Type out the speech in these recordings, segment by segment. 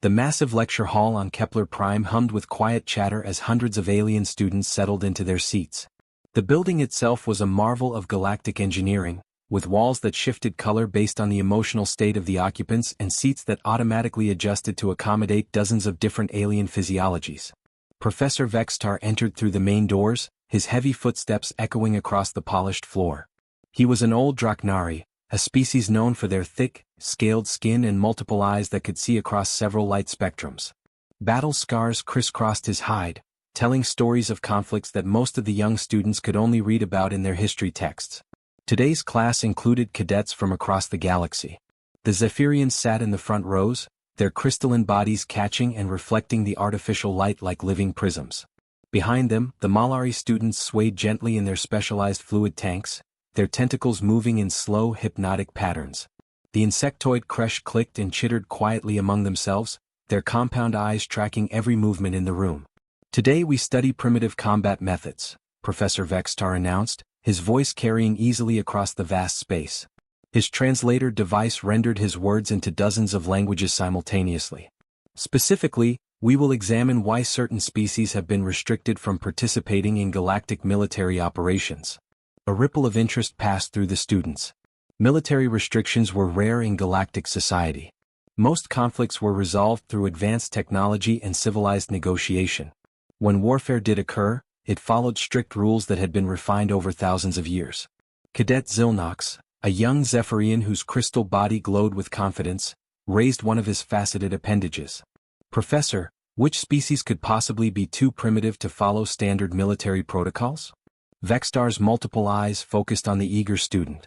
The massive lecture hall on Kepler Prime hummed with quiet chatter as hundreds of alien students settled into their seats. The building itself was a marvel of galactic engineering, with walls that shifted color based on the emotional state of the occupants and seats that automatically adjusted to accommodate dozens of different alien physiologies. Professor Vextar entered through the main doors, his heavy footsteps echoing across the polished floor. He was an old Draknari, a species known for their thick, scaled skin and multiple eyes that could see across several light spectrums. Battle scars crisscrossed his hide, telling stories of conflicts that most of the young students could only read about in their history texts. Today's class included cadets from across the galaxy. The Zephyrians sat in the front rows, their crystalline bodies catching and reflecting the artificial light like living prisms. Behind them, the Malari students swayed gently in their specialized fluid tanks, their tentacles moving in slow, hypnotic patterns. The insectoid creche clicked and chittered quietly among themselves, their compound eyes tracking every movement in the room. "Today we study primitive combat methods," Professor Vextar announced, his voice carrying easily across the vast space. His translator device rendered his words into dozens of languages simultaneously. "Specifically, we will examine why certain species have been restricted from participating in galactic military operations." A ripple of interest passed through the students. Military restrictions were rare in galactic society. Most conflicts were resolved through advanced technology and civilized negotiation. When warfare did occur, it followed strict rules that had been refined over thousands of years. Cadet Zilnox, a young Zephyrian whose crystal body glowed with confidence, raised one of his faceted appendages. "Professor, which species could possibly be too primitive to follow standard military protocols?" Vextar's multiple eyes focused on the eager student.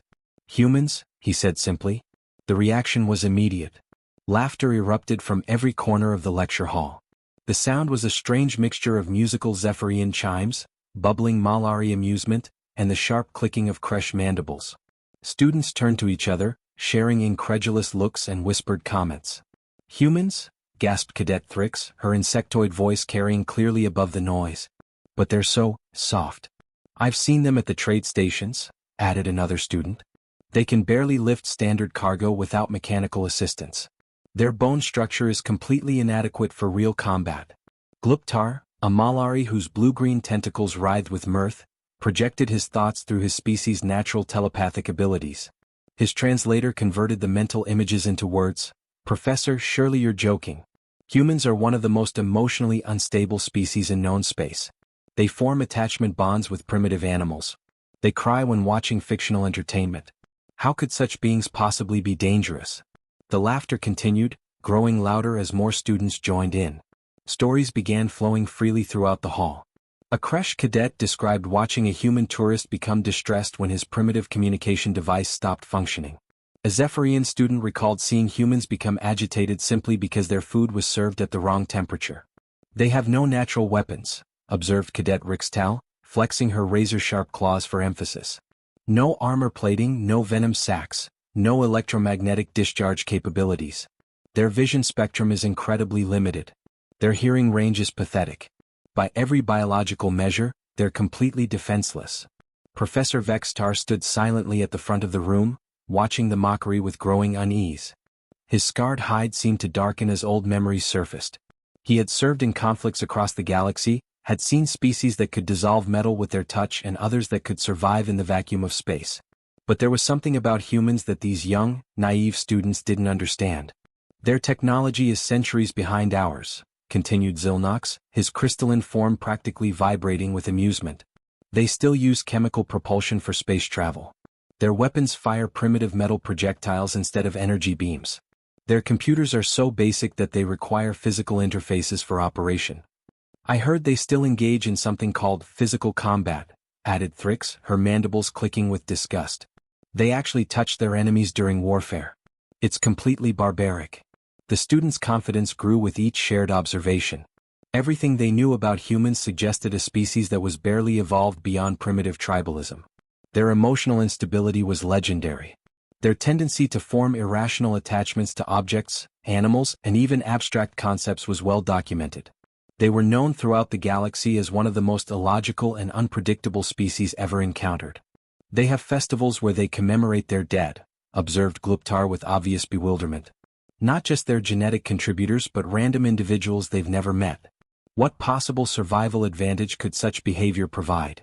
"Humans," he said simply. The reaction was immediate. Laughter erupted from every corner of the lecture hall. The sound was a strange mixture of musical Zephyrian chimes, bubbling Malari amusement, and the sharp clicking of creche mandibles. Students turned to each other, sharing incredulous looks and whispered comments. "Humans?" gasped Cadet Thrix, her insectoid voice carrying clearly above the noise. "But they're so soft." "I've seen them at the trade stations," added another student. "They can barely lift standard cargo without mechanical assistance. Their bone structure is completely inadequate for real combat." Gluptar, a Malari whose blue-green tentacles writhed with mirth, projected his thoughts through his species' natural telepathic abilities. His translator converted the mental images into words. "Professor, surely you're joking. Humans are one of the most emotionally unstable species in known space. They form attachment bonds with primitive animals. They cry when watching fictional entertainment. How could such beings possibly be dangerous?" The laughter continued, growing louder as more students joined in. Stories began flowing freely throughout the hall. A creche cadet described watching a human tourist become distressed when his primitive communication device stopped functioning. A Zephyrian student recalled seeing humans become agitated simply because their food was served at the wrong temperature. "They have no natural weapons," observed Cadet Rixtal, flexing her razor-sharp claws for emphasis. "No armor plating, no venom sacs, no electromagnetic discharge capabilities. Their vision spectrum is incredibly limited. Their hearing range is pathetic. By every biological measure, they're completely defenseless." Professor Vextar stood silently at the front of the room, watching the mockery with growing unease. His scarred hide seemed to darken as old memories surfaced. He had served in conflicts across the galaxy, had seen species that could dissolve metal with their touch and others that could survive in the vacuum of space. But there was something about humans that these young, naive students didn't understand. "Their technology is centuries behind ours," continued Zilnox, his crystalline form practically vibrating with amusement. "They still use chemical propulsion for space travel. Their weapons fire primitive metal projectiles instead of energy beams. Their computers are so basic that they require physical interfaces for operation. I heard they still engage in something called physical combat," added Thrix, her mandibles clicking with disgust. "They actually touch their enemies during warfare. It's completely barbaric." The students' confidence grew with each shared observation. Everything they knew about humans suggested a species that was barely evolved beyond primitive tribalism. Their emotional instability was legendary. Their tendency to form irrational attachments to objects, animals, and even abstract concepts was well documented. They were known throughout the galaxy as one of the most illogical and unpredictable species ever encountered. "They have festivals where they commemorate their dead," observed Gluptar with obvious bewilderment. Not just their genetic contributors but random individuals they've never met. What possible survival advantage could such behavior provide?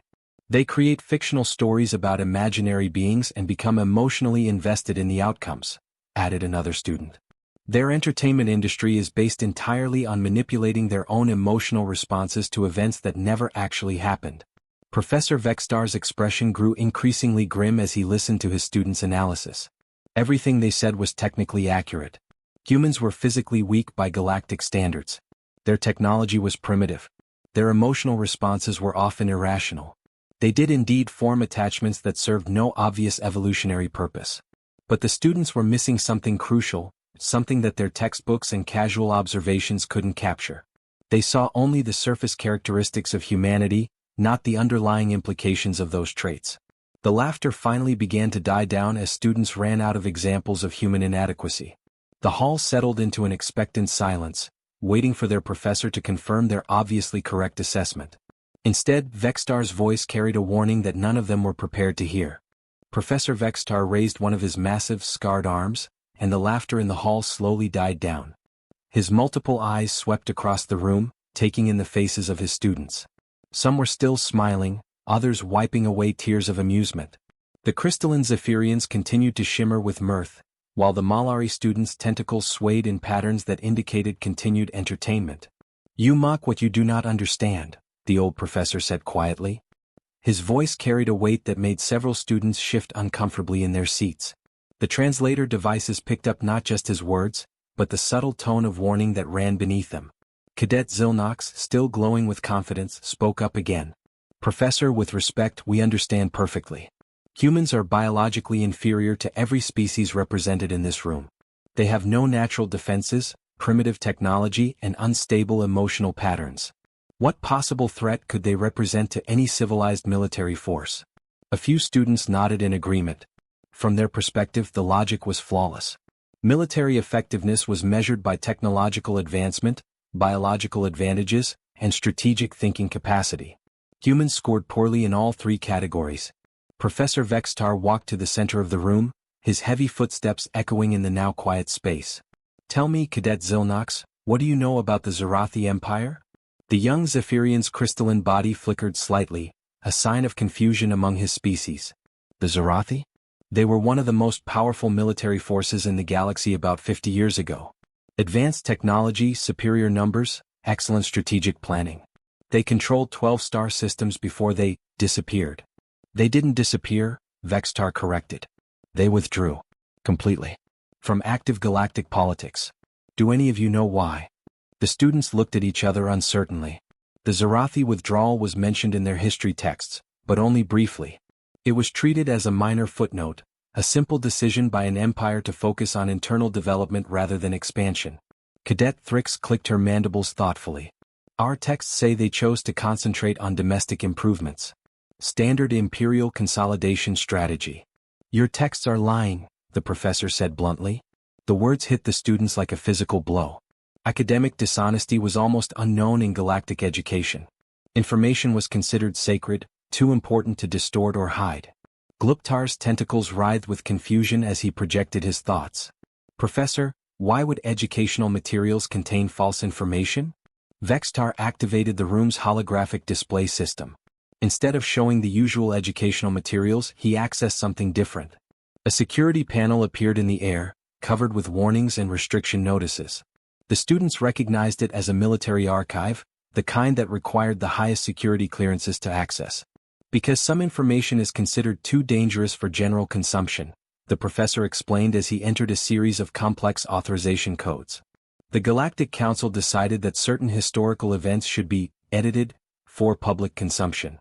They create fictional stories about imaginary beings and become emotionally invested in the outcomes, added another student. Their entertainment industry is based entirely on manipulating their own emotional responses to events that never actually happened. Professor Vextar's expression grew increasingly grim as he listened to his students' analysis. Everything they said was technically accurate. Humans were physically weak by galactic standards. Their technology was primitive. Their emotional responses were often irrational. They did indeed form attachments that served no obvious evolutionary purpose. But the students were missing something crucial, something that their textbooks and casual observations couldn't capture. They saw only the surface characteristics of humanity, not the underlying implications of those traits. The laughter finally began to die down as students ran out of examples of human inadequacy. The hall settled into an expectant silence, waiting for their professor to confirm their obviously correct assessment. Instead, Vextar's voice carried a warning that none of them were prepared to hear. Professor Vextar raised one of his massive, scarred arms, and the laughter in the hall slowly died down. His multiple eyes swept across the room, taking in the faces of his students. Some were still smiling, others wiping away tears of amusement. The crystalline Zephyrians continued to shimmer with mirth, while the Malari students' tentacles swayed in patterns that indicated continued entertainment. "You mock what you do not understand," the old professor said quietly. His voice carried a weight that made several students shift uncomfortably in their seats. The translator devices picked up not just his words, but the subtle tone of warning that ran beneath them. Cadet Zilnox, still glowing with confidence, spoke up again. "Professor, with respect, we understand perfectly. Humans are biologically inferior to every species represented in this room. They have no natural defenses, primitive technology, and unstable emotional patterns. What possible threat could they represent to any civilized military force?" A few students nodded in agreement. From their perspective, the logic was flawless. Military effectiveness was measured by technological advancement, biological advantages, and strategic thinking capacity. Humans scored poorly in all three categories. Professor Vextar walked to the center of the room, his heavy footsteps echoing in the now quiet space. "Tell me, Cadet Zilnox, what do you know about the Zarathi Empire?" The young Zephyrian's crystalline body flickered slightly, a sign of confusion among his species. The Zarathi? They were one of the most powerful military forces in the galaxy about 50 years ago. Advanced technology, superior numbers, excellent strategic planning. They controlled 12 star systems before they disappeared. "They didn't disappear," Vextar corrected. "They withdrew. Completely. From active galactic politics. Do any of you know why?" The students looked at each other uncertainly. The Zarathi withdrawal was mentioned in their history texts, but only briefly. It was treated as a minor footnote, a simple decision by an empire to focus on internal development rather than expansion. Cadet Thrix clicked her mandibles thoughtfully. "Our texts say they chose to concentrate on domestic improvements. Standard imperial consolidation strategy." "Your texts are lying," the professor said bluntly. The words hit the students like a physical blow. Academic dishonesty was almost unknown in galactic education. Information was considered sacred, too important to distort or hide. Gluptar's tentacles writhed with confusion as he projected his thoughts. "Professor, why would educational materials contain false information?" Vextar activated the room's holographic display system. Instead of showing the usual educational materials, he accessed something different. A security panel appeared in the air, covered with warnings and restriction notices. The students recognized it as a military archive, the kind that required the highest security clearances to access. "Because some information is considered too dangerous for general consumption," the professor explained as he entered a series of complex authorization codes. The Galactic Council decided that certain historical events should be edited for public consumption.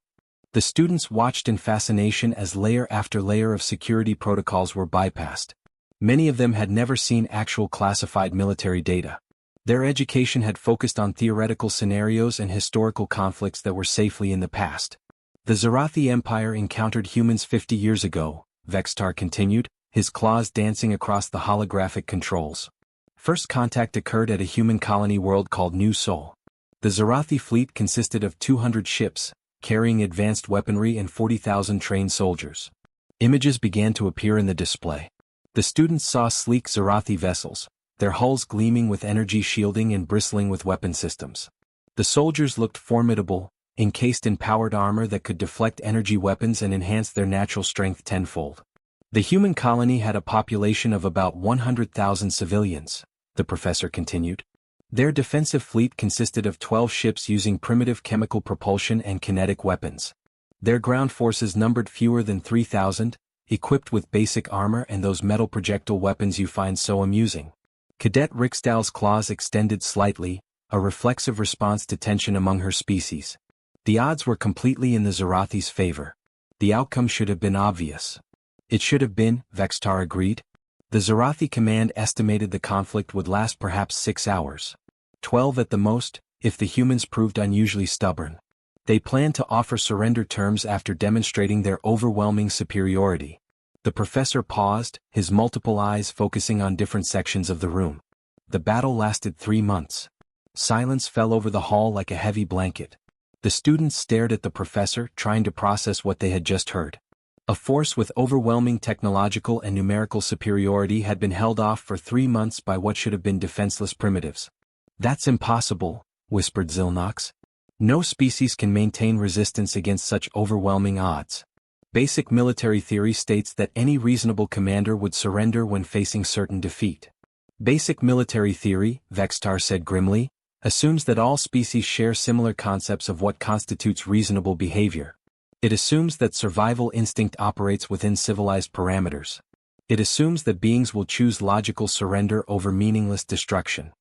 The students watched in fascination as layer after layer of security protocols were bypassed. Many of them had never seen actual classified military data. Their education had focused on theoretical scenarios and historical conflicts that were safely in the past. "The Zarathi Empire encountered humans 50 years ago," Vextar continued, his claws dancing across the holographic controls. "First contact occurred at a human colony world called New Sol. The Zarathi fleet consisted of 200 ships, carrying advanced weaponry and 40,000 trained soldiers. Images began to appear in the display. The students saw sleek Zarathi vessels, their hulls gleaming with energy shielding and bristling with weapon systems. The soldiers looked formidable, encased in powered armor that could deflect energy weapons and enhance their natural strength tenfold. The human colony had a population of about 100,000 civilians, the professor continued. Their defensive fleet consisted of 12 ships using primitive chemical propulsion and kinetic weapons. Their ground forces numbered fewer than 3,000, equipped with basic armor and those metal projectile weapons you find so amusing. Cadet Riksdal's claws extended slightly, a reflexive response to tension among her species. The odds were completely in the Zorathi's favor. The outcome should have been obvious. It should have been, Vextar agreed. The Zorathi command estimated the conflict would last perhaps 6 hours. 12 at the most, if the humans proved unusually stubborn. They planned to offer surrender terms after demonstrating their overwhelming superiority. The professor paused, his multiple eyes focusing on different sections of the room. The battle lasted 3 months. Silence fell over the hall like a heavy blanket. The students stared at the professor, trying to process what they had just heard. A force with overwhelming technological and numerical superiority had been held off for 3 months by what should have been defenseless primitives. "That's impossible," whispered Zilnox. "No species can maintain resistance against such overwhelming odds. Basic military theory states that any reasonable commander would surrender when facing certain defeat." "Basic military theory," Vextar said grimly, "assumes that all species share similar concepts of what constitutes reasonable behavior. It assumes that survival instinct operates within civilized parameters. It assumes that beings will choose logical surrender over meaningless destruction."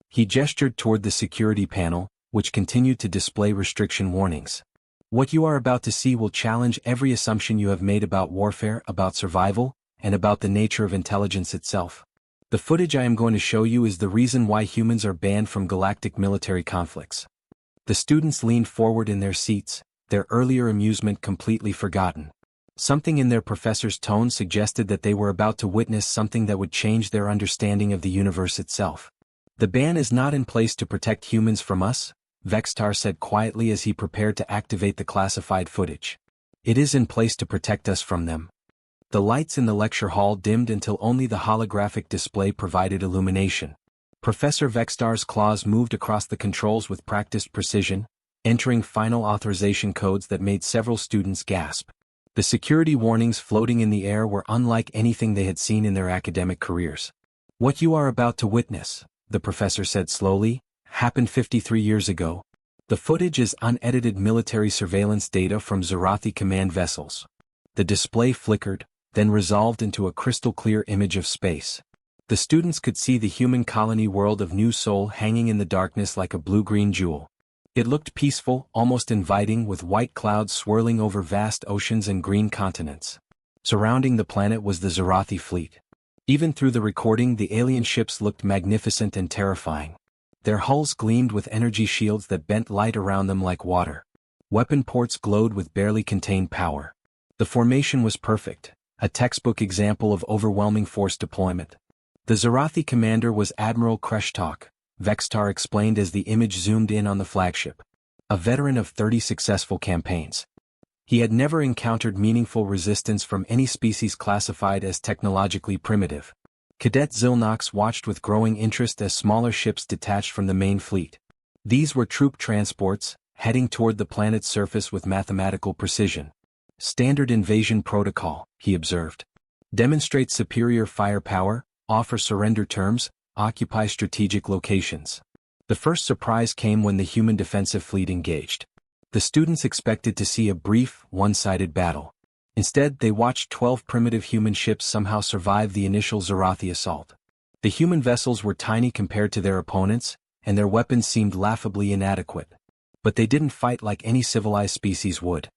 He gestured toward the security panel, which continued to display restriction warnings. "What you are about to see will challenge every assumption you have made about warfare, about survival, and about the nature of intelligence itself. The footage I am going to show you is the reason why humans are banned from galactic military conflicts." The students leaned forward in their seats, their earlier amusement completely forgotten. Something in their professor's tone suggested that they were about to witness something that would change their understanding of the universe itself. "The ban is not in place to protect humans from us," Vextar said quietly as he prepared to activate the classified footage. "It is in place to protect us from them." The lights in the lecture hall dimmed until only the holographic display provided illumination. Professor Vextar's claws moved across the controls with practiced precision, entering final authorization codes that made several students gasp. The security warnings floating in the air were unlike anything they had seen in their academic careers. "What you are about to witness," the professor said slowly, "happened 53 years ago. The footage is unedited military surveillance data from Zorathi command vessels." The display flickered, then resolved into a crystal-clear image of space. The students could see the human colony world of New Sol hanging in the darkness like a blue-green jewel. It looked peaceful, almost inviting, with white clouds swirling over vast oceans and green continents. Surrounding the planet was the Zorathi fleet. Even through the recording, the alien ships looked magnificent and terrifying. Their hulls gleamed with energy shields that bent light around them like water. Weapon ports glowed with barely contained power. The formation was perfect, a textbook example of overwhelming force deployment. The Zorathi commander was Admiral Kreshtok, Vextar explained as the image zoomed in on the flagship. A veteran of 30 successful campaigns. He had never encountered meaningful resistance from any species classified as technologically primitive. Cadet Zilnox watched with growing interest as smaller ships detached from the main fleet. These were troop transports, heading toward the planet's surface with mathematical precision. "Standard invasion protocol," he observed. "Demonstrate superior firepower, offer surrender terms, occupy strategic locations." The first surprise came when the human defensive fleet engaged. The students expected to see a brief, one-sided battle. Instead, they watched 12 primitive human ships somehow survive the initial Zorathi assault. The human vessels were tiny compared to their opponents, and their weapons seemed laughably inadequate. But they didn't fight like any civilized species would.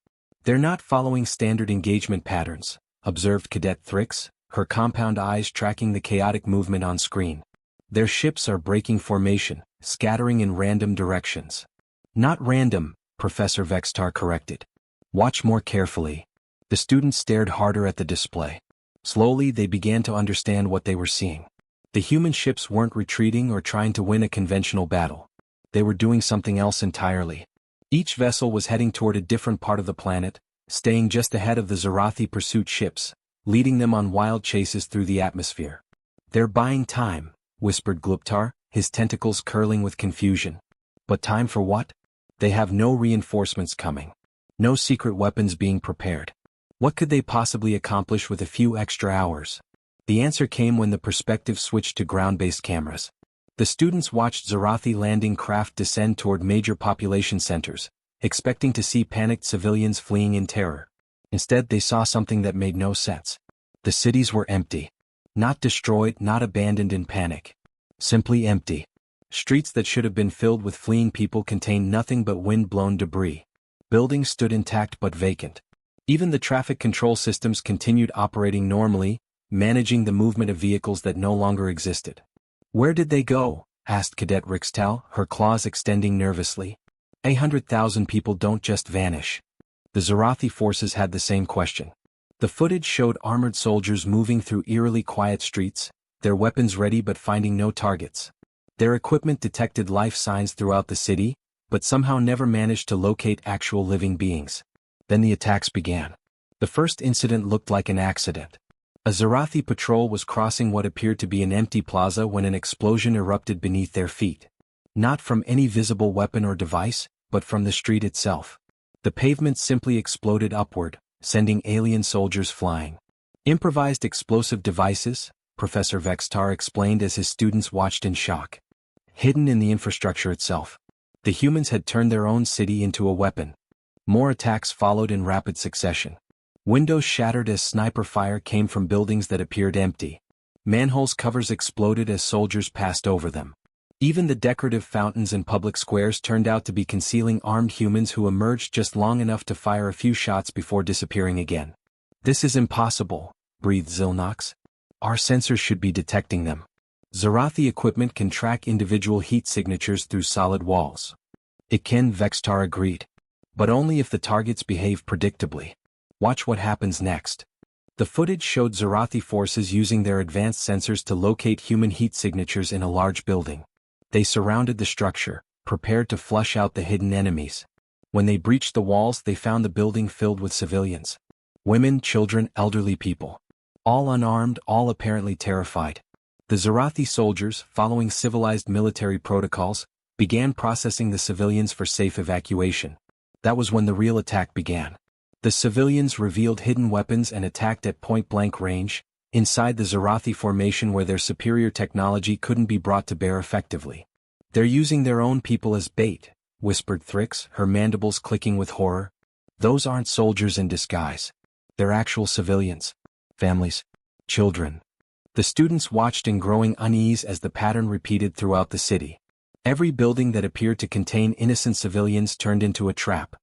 "They're not following standard engagement patterns," observed Cadet Thrix, her compound eyes tracking the chaotic movement on screen. "Their ships are breaking formation, scattering in random directions." "Not random," Professor Vextar corrected. "Watch more carefully." The students stared harder at the display. Slowly they began to understand what they were seeing. The human ships weren't retreating or trying to win a conventional battle. They were doing something else entirely. Each vessel was heading toward a different part of the planet, staying just ahead of the Zorathi pursuit ships, leading them on wild chases through the atmosphere. "They're buying time," whispered Gluptar, his tentacles curling with confusion. But time for what? They have no reinforcements coming. No secret weapons being prepared. What could they possibly accomplish with a few extra hours? The answer came when the perspective switched to ground-based cameras. The students watched Zarathi landing craft descend toward major population centers, expecting to see panicked civilians fleeing in terror. Instead, they saw something that made no sense. The cities were empty. Not destroyed, not abandoned in panic. Simply empty. Streets that should have been filled with fleeing people contained nothing but wind-blown debris. Buildings stood intact but vacant. Even the traffic control systems continued operating normally, managing the movement of vehicles that no longer existed. "Where did they go?" asked Cadet Rixtal, her claws extending nervously. 100,000 people don't just vanish. The Zarathi forces had the same question. The footage showed armored soldiers moving through eerily quiet streets, their weapons ready but finding no targets. Their equipment detected life signs throughout the city, but somehow never managed to locate actual living beings. Then the attacks began. The first incident looked like an accident. A Zarathi patrol was crossing what appeared to be an empty plaza when an explosion erupted beneath their feet. Not from any visible weapon or device, but from the street itself. The pavement simply exploded upward, sending alien soldiers flying. "Improvised explosive devices," Professor Vextar explained as his students watched in shock. Hidden in the infrastructure itself. The humans had turned their own city into a weapon. More attacks followed in rapid succession. Windows shattered as sniper fire came from buildings that appeared empty. Manholes covers exploded as soldiers passed over them. Even the decorative fountains in public squares turned out to be concealing armed humans who emerged just long enough to fire a few shots before disappearing again. "This is impossible," breathed Zilnox. "Our sensors should be detecting them. Zarathi equipment can track individual heat signatures through solid walls." "It can," Vextar agreed. "But only if the targets behave predictably. Watch what happens next." The footage showed Zarathi forces using their advanced sensors to locate human heat signatures in a large building. They surrounded the structure, prepared to flush out the hidden enemies. When they breached the walls, they found the building filled with civilians. Women, children, elderly people. All unarmed, all apparently terrified. The Zarathi soldiers, following civilized military protocols, began processing the civilians for safe evacuation. That was when the real attack began. The civilians revealed hidden weapons and attacked at point-blank range, inside the Zarathi formation where their superior technology couldn't be brought to bear effectively. "They're using their own people as bait," whispered Thrix, her mandibles clicking with horror. "Those aren't soldiers in disguise. They're actual civilians. Families. Children." The students watched in growing unease as the pattern repeated throughout the city. Every building that appeared to contain innocent civilians turned into a trap.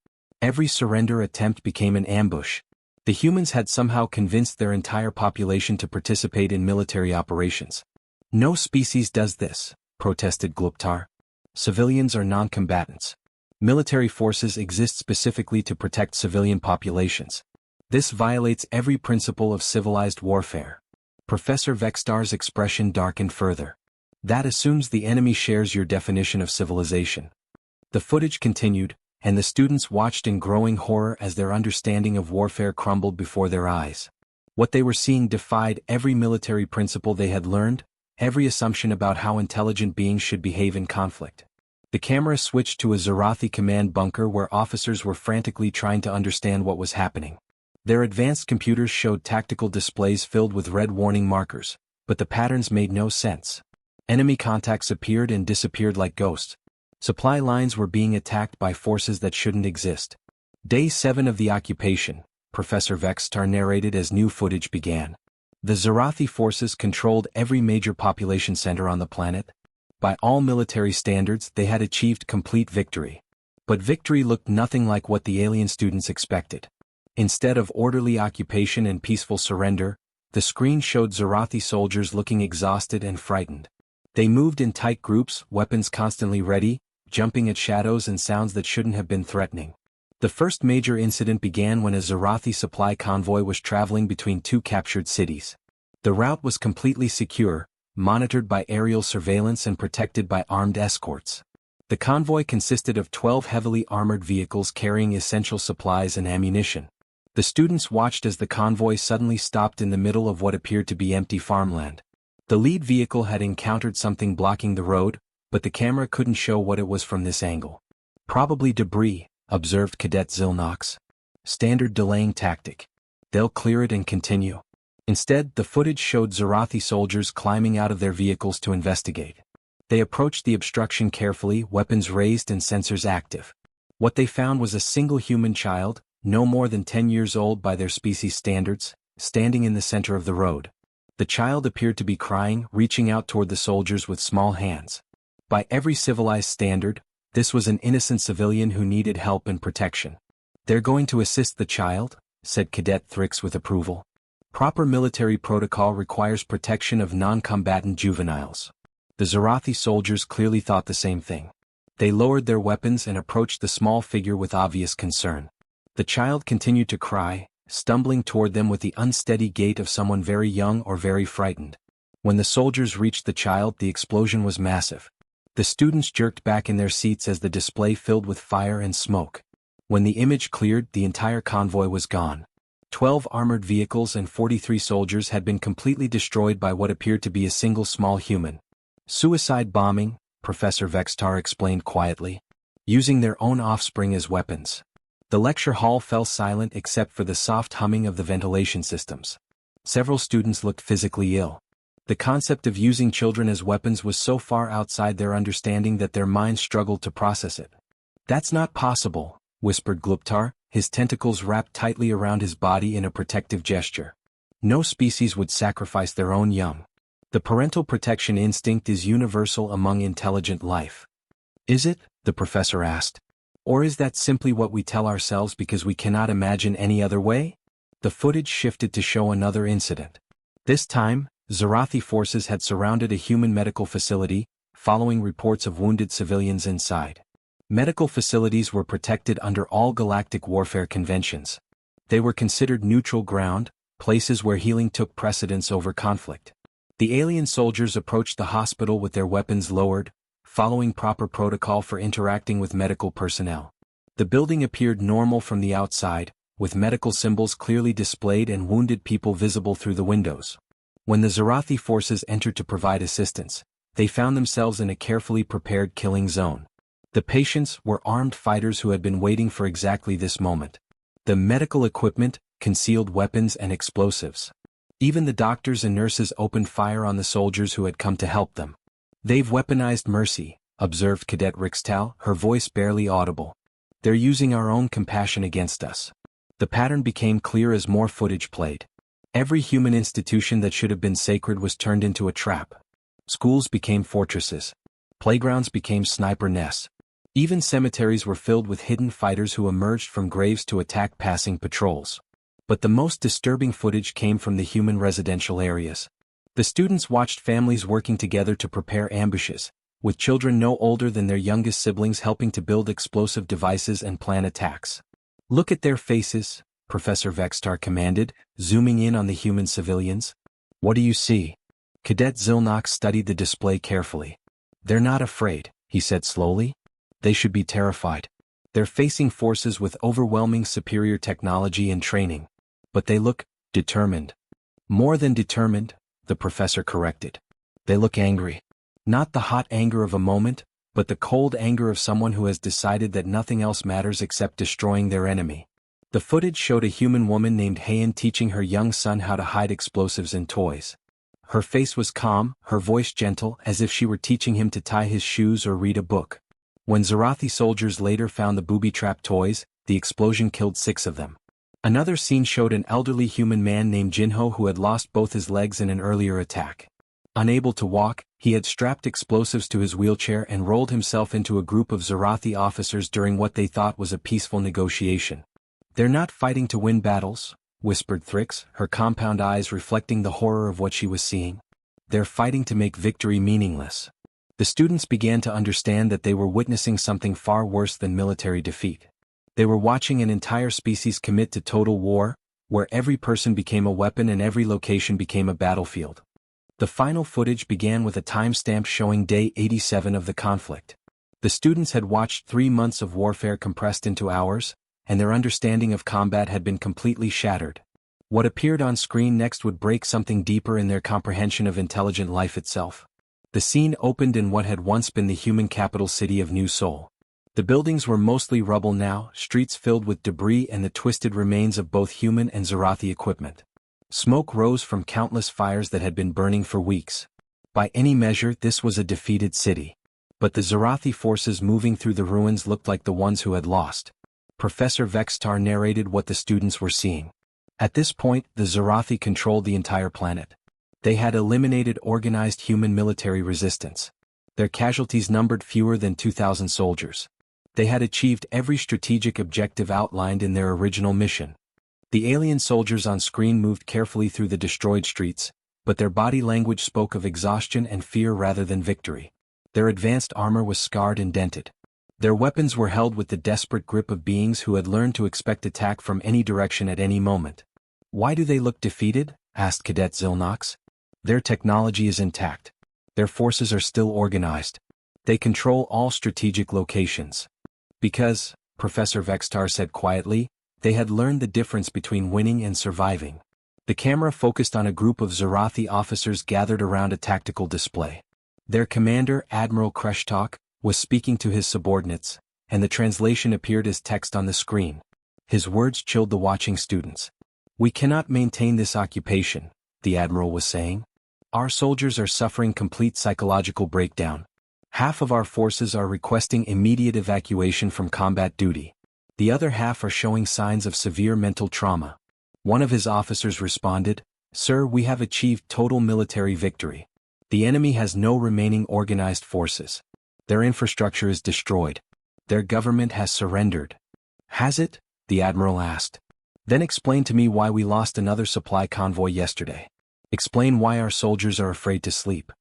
Every surrender attempt became an ambush. The humans had somehow convinced their entire population to participate in military operations. "No species does this," protested Gluptar. "Civilians are non-combatants. Military forces exist specifically to protect civilian populations. This violates every principle of civilized warfare." Professor Vextar's expression darkened further. "That assumes the enemy shares your definition of civilization." The footage continued, and the students watched in growing horror as their understanding of warfare crumbled before their eyes. What they were seeing defied every military principle they had learned, every assumption about how intelligent beings should behave in conflict. The camera switched to a Zarathi command bunker where officers were frantically trying to understand what was happening. Their advanced computers showed tactical displays filled with red warning markers, but the patterns made no sense. Enemy contacts appeared and disappeared like ghosts. Supply lines were being attacked by forces that shouldn't exist. "Day 7 of the occupation," Professor Vextar narrated as new footage began. "The Zarathi forces controlled every major population center on the planet. By all military standards, they had achieved complete victory. But victory looked nothing like what the alien students expected. Instead of orderly occupation and peaceful surrender, the screen showed Zarathi soldiers looking exhausted and frightened. They moved in tight groups, weapons constantly ready, jumping at shadows and sounds that shouldn't have been threatening. The first major incident began when a Zarathi supply convoy was traveling between two captured cities. The route was completely secure, monitored by aerial surveillance and protected by armed escorts. The convoy consisted of 12 heavily armored vehicles carrying essential supplies and ammunition. The students watched as the convoy suddenly stopped in the middle of what appeared to be empty farmland. The lead vehicle had encountered something blocking the road, but the camera couldn't show what it was from this angle. Probably debris, observed Cadet Zilnox. Standard delaying tactic. They'll clear it and continue. Instead, the footage showed Zarathi soldiers climbing out of their vehicles to investigate. They approached the obstruction carefully, weapons raised and sensors active. What they found was a single human child, no more than 10 years old by their species standards, standing in the center of the road. The child appeared to be crying, reaching out toward the soldiers with small hands. By every civilized standard, this was an innocent civilian who needed help and protection. They're going to assist the child, said Cadet Thrix with approval. Proper military protocol requires protection of non-combatant juveniles. The Zarathi soldiers clearly thought the same thing. They lowered their weapons and approached the small figure with obvious concern. The child continued to cry, stumbling toward them with the unsteady gait of someone very young or very frightened. When the soldiers reached the child, the explosion was massive. The students jerked back in their seats as the display filled with fire and smoke. When the image cleared, the entire convoy was gone. 12 armored vehicles and 43 soldiers had been completely destroyed by what appeared to be a single small human. Suicide bombing, Professor Vextar explained quietly. Using their own offspring as weapons. The lecture hall fell silent except for the soft humming of the ventilation systems. Several students looked physically ill. The concept of using children as weapons was so far outside their understanding that their minds struggled to process it. That's not possible, whispered Gluptar, his tentacles wrapped tightly around his body in a protective gesture. No species would sacrifice their own young. The parental protection instinct is universal among intelligent life. Is it? The professor asked. Or is that simply what we tell ourselves because we cannot imagine any other way? The footage shifted to show another incident. This time, Zarathi forces had surrounded a human medical facility, following reports of wounded civilians inside. Medical facilities were protected under all galactic warfare conventions. They were considered neutral ground, places where healing took precedence over conflict. The alien soldiers approached the hospital with their weapons lowered, following proper protocol for interacting with medical personnel. The building appeared normal from the outside, with medical symbols clearly displayed and wounded people visible through the windows. When the Zarathi forces entered to provide assistance, they found themselves in a carefully prepared killing zone. The patients were armed fighters who had been waiting for exactly this moment. The medical equipment, concealed weapons and explosives. Even the doctors and nurses opened fire on the soldiers who had come to help them. They've weaponized mercy, observed Cadet Rixtal, her voice barely audible. They're using our own compassion against us. The pattern became clear as more footage played. Every human institution that should have been sacred was turned into a trap. Schools became fortresses. Playgrounds became sniper nests. Even cemeteries were filled with hidden fighters who emerged from graves to attack passing patrols. But the most disturbing footage came from the human residential areas. The students watched families working together to prepare ambushes, with children no older than their youngest siblings helping to build explosive devices and plan attacks. Look at their faces, Professor Vextar commanded, zooming in on the human civilians. What do you see? Cadet Zilnox studied the display carefully. They're not afraid, he said slowly. They should be terrified. They're facing forces with overwhelming superior technology and training. But they look determined. More than determined, the professor corrected. They look angry. Not the hot anger of a moment, but the cold anger of someone who has decided that nothing else matters except destroying their enemy. The footage showed a human woman named Hayan teaching her young son how to hide explosives in toys. Her face was calm, her voice gentle, as if she were teaching him to tie his shoes or read a book. When Zarathi soldiers later found the booby-trap toys, the explosion killed 6 of them. Another scene showed an elderly human man named Jinho who had lost both his legs in an earlier attack. Unable to walk, he had strapped explosives to his wheelchair and rolled himself into a group of Zarathi officers during what they thought was a peaceful negotiation. They're not fighting to win battles, whispered Thrix, her compound eyes reflecting the horror of what she was seeing. They're fighting to make victory meaningless. The students began to understand that they were witnessing something far worse than military defeat. They were watching an entire species commit to total war, where every person became a weapon and every location became a battlefield. The final footage began with a timestamp showing day 87 of the conflict. The students had watched 3 months of warfare compressed into hours, and their understanding of combat had been completely shattered. What appeared on screen next would break something deeper in their comprehension of intelligent life itself. The scene opened in what had once been the human capital city of New Seoul. The buildings were mostly rubble now, streets filled with debris and the twisted remains of both human and Zarathi equipment. Smoke rose from countless fires that had been burning for weeks. By any measure, this was a defeated city. But the Zarathi forces moving through the ruins looked like the ones who had lost. Professor Vextar narrated what the students were seeing. At this point, the Zarathi controlled the entire planet. They had eliminated organized human military resistance. Their casualties numbered fewer than 2,000 soldiers. They had achieved every strategic objective outlined in their original mission. The alien soldiers on screen moved carefully through the destroyed streets, but their body language spoke of exhaustion and fear rather than victory. Their advanced armor was scarred and dented. Their weapons were held with the desperate grip of beings who had learned to expect attack from any direction at any moment. "Why do they look defeated?" asked Cadet Zilnox. "Their technology is intact. Their forces are still organized. They control all strategic locations. Because," Professor Vextar said quietly, "they had learned the difference between winning and surviving." The camera focused on a group of Zarathi officers gathered around a tactical display. Their commander, Admiral Kreshtok, was speaking to his subordinates, and the translation appeared as text on the screen. His words chilled the watching students. "We cannot maintain this occupation," the Admiral was saying. "Our soldiers are suffering complete psychological breakdown. Half of our forces are requesting immediate evacuation from combat duty. The other half are showing signs of severe mental trauma." One of his officers responded, "Sir, we have achieved total military victory. The enemy has no remaining organized forces. Their infrastructure is destroyed. Their government has surrendered." "Has it?" the Admiral asked. "Then explain to me why we lost another supply convoy yesterday. Explain why our soldiers are afraid to sleep.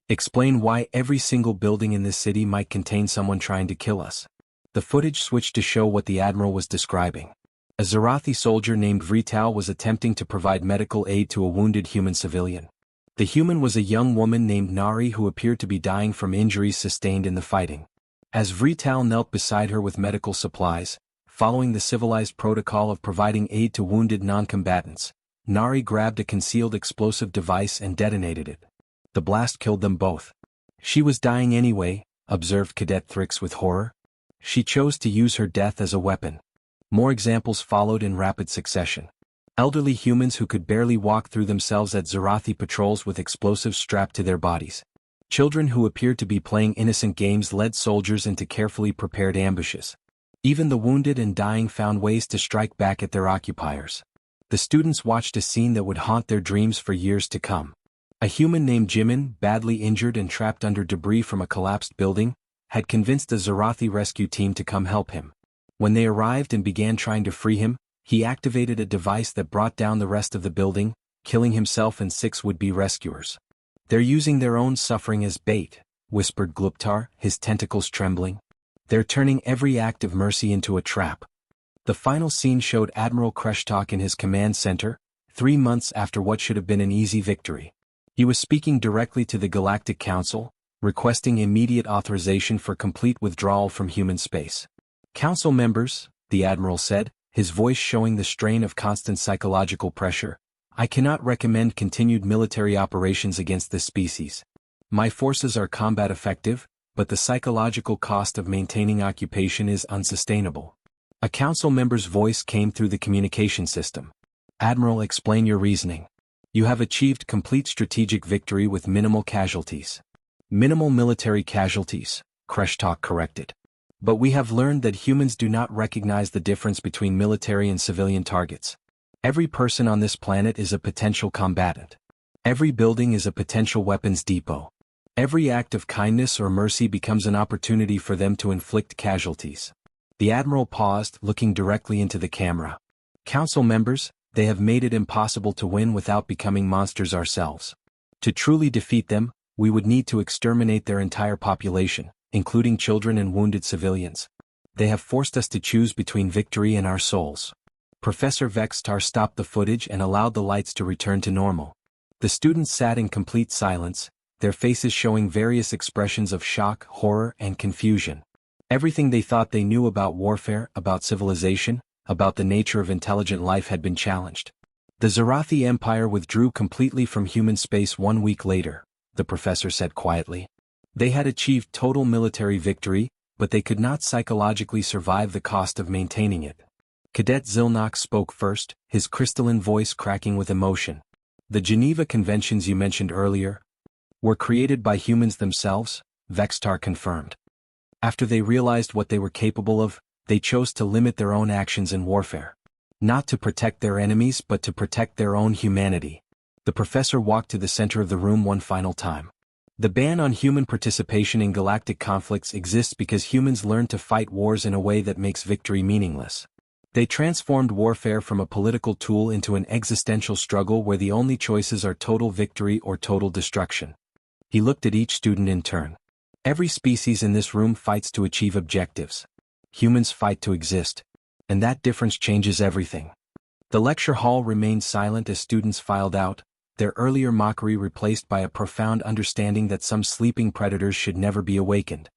Explain why every single building in this city might contain someone trying to kill us." The footage switched to show what the Admiral was describing. A Zarathi soldier named Vrital was attempting to provide medical aid to a wounded human civilian. The human was a young woman named Nari who appeared to be dying from injuries sustained in the fighting. As Vrital knelt beside her with medical supplies, following the civilized protocol of providing aid to wounded non-combatants, Nari grabbed a concealed explosive device and detonated it. The blast killed them both. "She was dying anyway," observed Cadet Thrix with horror. "She chose to use her death as a weapon." More examples followed in rapid succession. Elderly humans who could barely walk threw themselves at Zarathi patrols with explosives strapped to their bodies. Children who appeared to be playing innocent games led soldiers into carefully prepared ambushes. Even the wounded and dying found ways to strike back at their occupiers. The students watched a scene that would haunt their dreams for years to come. A human named Jimin, badly injured and trapped under debris from a collapsed building, had convinced the Zarathi rescue team to come help him. When they arrived and began trying to free him, he activated a device that brought down the rest of the building, killing himself and 6 would-be rescuers. "They're using their own suffering as bait," whispered Gluptar, his tentacles trembling. "They're turning every act of mercy into a trap." The final scene showed Admiral Kreshtok in his command center, 3 months after what should have been an easy victory. He was speaking directly to the Galactic Council, requesting immediate authorization for complete withdrawal from human space. "Council members," the Admiral said, his voice showing the strain of constant psychological pressure, "I cannot recommend continued military operations against this species. My forces are combat effective, but the psychological cost of maintaining occupation is unsustainable." A council member's voice came through the communication system. "Admiral, explain your reasoning. You have achieved complete strategic victory with minimal casualties." "Minimal military casualties," Kreshtok corrected. "But we have learned that humans do not recognize the difference between military and civilian targets. Every person on this planet is a potential combatant. Every building is a potential weapons depot. Every act of kindness or mercy becomes an opportunity for them to inflict casualties." The Admiral paused, looking directly into the camera. "Council members, they have made it impossible to win without becoming monsters ourselves. To truly defeat them, we would need to exterminate their entire population, including children and wounded civilians. They have forced us to choose between victory and our souls." Professor Vextar stopped the footage and allowed the lights to return to normal. The students sat in complete silence, their faces showing various expressions of shock, horror, and confusion. Everything they thought they knew about warfare, about civilization, about the nature of intelligent life had been challenged. The Zarathi Empire withdrew completely from human space 1 week later, the professor said quietly. They had achieved total military victory, but they could not psychologically survive the cost of maintaining it. Cadet Zilnox spoke first, his crystalline voice cracking with emotion. The Geneva Conventions you mentioned earlier were created by humans themselves, Vextar confirmed. After they realized what they were capable of, they chose to limit their own actions in warfare. Not to protect their enemies but to protect their own humanity. The professor walked to the center of the room one final time. The ban on human participation in galactic conflicts exists because humans learned to fight wars in a way that makes victory meaningless. They transformed warfare from a political tool into an existential struggle where the only choices are total victory or total destruction. He looked at each student in turn. Every species in this room fights to achieve objectives. Humans fight to exist. And that difference changes everything. The lecture hall remained silent as students filed out, their earlier mockery replaced by a profound understanding that some sleeping predators should never be awakened.